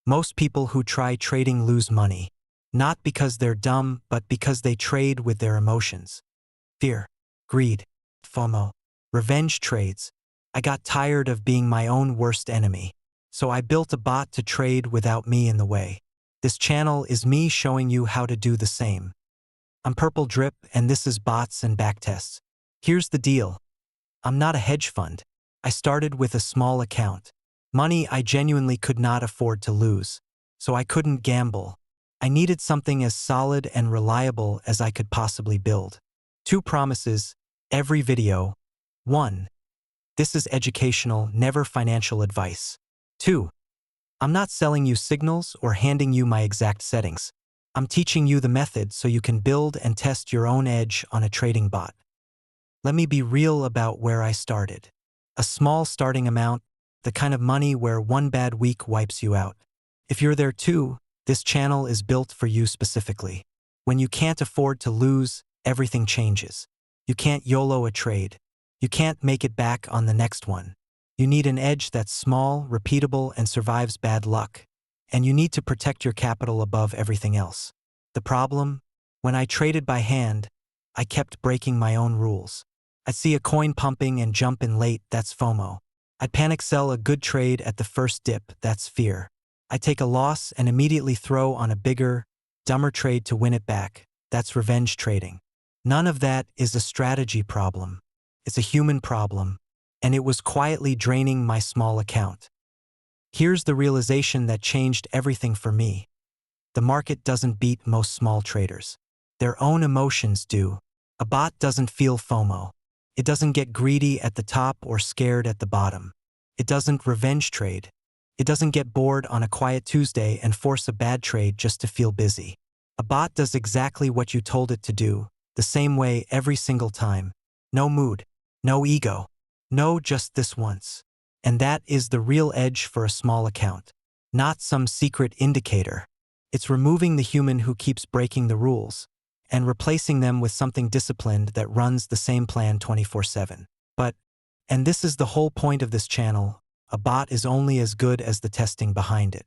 Most people who try trading lose money. Not because they're dumb, but because they trade with their emotions. Fear, greed, FOMO, revenge trades. I got tired of being my own worst enemy. So I built a bot to trade without me in the way. This channel is me showing you how to do the same. I'm Purple Drip, and this is Bots and Backtests. Here's the deal. I'm not a hedge fund. I started with a small account. Money I genuinely could not afford to lose. So I couldn't gamble. I needed something as solid and reliable as I could possibly build. 2 promises, every video. 1. This is educational, never financial advice. 2. I'm not selling you signals or handing you my exact settings. I'm teaching you the method so you can build and test your own edge on a trading bot. Let me be real about where I started. A small starting amount, the kind of money where one bad week wipes you out. If you're there too, this channel is built for you specifically. When you can't afford to lose, everything changes. You can't YOLO a trade. You can't make it back on the next one. You need an edge that's small, repeatable, and survives bad luck. And you need to protect your capital above everything else. The problem? When I traded by hand, I kept breaking my own rules. I'd see a coin pumping and jump in late, that's FOMO. I'd panic sell a good trade at the first dip, that's fear. I'd take a loss and immediately throw on a bigger, dumber trade to win it back, that's revenge trading. None of that is a strategy problem. It's a human problem, and it was quietly draining my small account. Here's the realization that changed everything for me. The market doesn't beat most small traders. Their own emotions do. A bot doesn't feel FOMO. It doesn't get greedy at the top or scared at the bottom. It doesn't revenge trade. It doesn't get bored on a quiet Tuesday and force a bad trade just to feel busy. A bot does exactly what you told it to do, the same way every single time. No mood, no ego, no just this once. And that is the real edge for a small account. Not some secret indicator. It's removing the human who keeps breaking the rules and replacing them with something disciplined that runs the same plan 24/7. But, and this is the whole point of this channel, a bot is only as good as the testing behind it.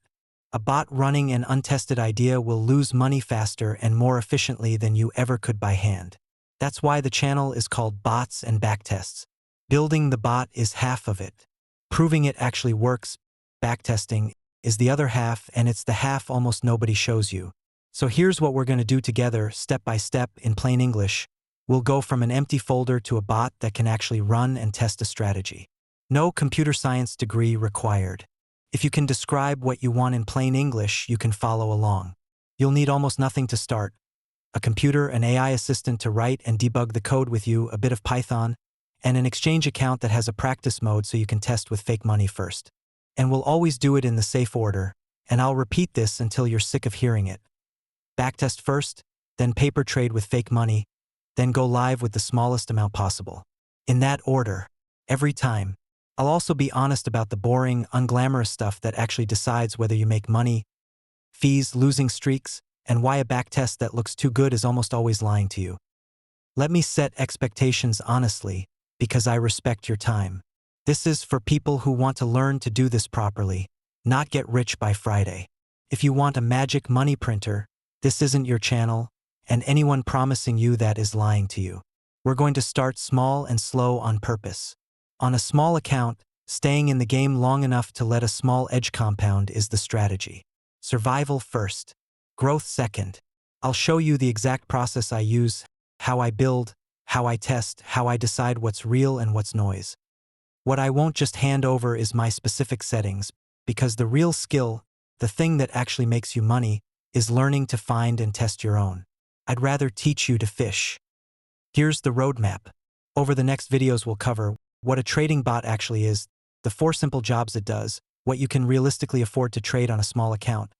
A bot running an untested idea will lose money faster and more efficiently than you ever could by hand. That's why the channel is called Bots and Backtests. Building the bot is half of it. Proving it actually works, backtesting, is the other half, and it's the half almost nobody shows you. So here's what we're going to do together, step by step, in plain English. We'll go from an empty folder to a bot that can actually run and test a strategy. No computer science degree required. If you can describe what you want in plain English, you can follow along. You'll need almost nothing to start. A computer, an AI assistant to write and debug the code with you, a bit of Python, and an exchange account that has a practice mode so you can test with fake money first. And we'll always do it in the safe order, and I'll repeat this until you're sick of hearing it. Backtest first, then paper trade with fake money, then go live with the smallest amount possible. In that order, every time. I'll also be honest about the boring, unglamorous stuff that actually decides whether you make money, fees, losing streaks, and why a backtest that looks too good is almost always lying to you. Let me set expectations honestly, because I respect your time. This is for people who want to learn to do this properly, not get rich by Friday. If you want a magic money printer, this isn't your channel, and anyone promising you that is lying to you. We're going to start small and slow on purpose. On a small account, staying in the game long enough to let a small edge compound is the strategy. Survival first, growth second. I'll show you the exact process I use, how I build, how I test, how I decide what's real and what's noise. What I won't just hand over is my specific settings, because the real skill, the thing that actually makes you money, is learning to find and test your own. I'd rather teach you to fish. Here's the roadmap. Over the next videos we'll cover what a trading bot actually is, the 4 simple jobs it does, what you can realistically afford to trade on a small account.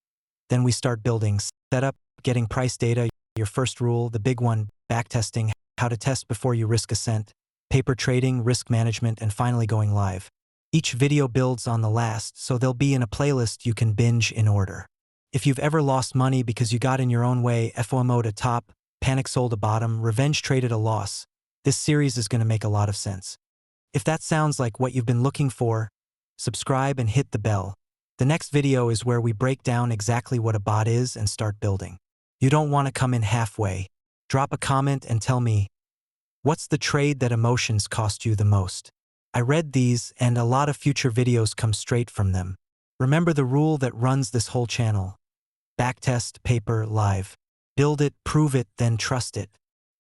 Then we start building setup, getting price data, your first rule, the big one, backtesting, how to test before you risk a cent, paper trading, risk management, and finally going live. Each video builds on the last, so they'll be in a playlist you can binge in order. If you've ever lost money because you got in your own way, FOMO'd a top, panic sold a bottom, revenge traded a loss, this series is going to make a lot of sense. If that sounds like what you've been looking for, subscribe and hit the bell. The next video is where we break down exactly what a bot is and start building. You don't want to come in halfway. Drop a comment and tell me, what's the trade that emotions cost you the most? I read these and a lot of future videos come straight from them. Remember the rule that runs this whole channel. Backtest, paper, live. Build it, prove it, then trust it.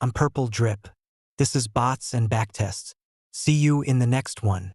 I'm Purple Drip. This is Bots and Backtests. See you in the next one.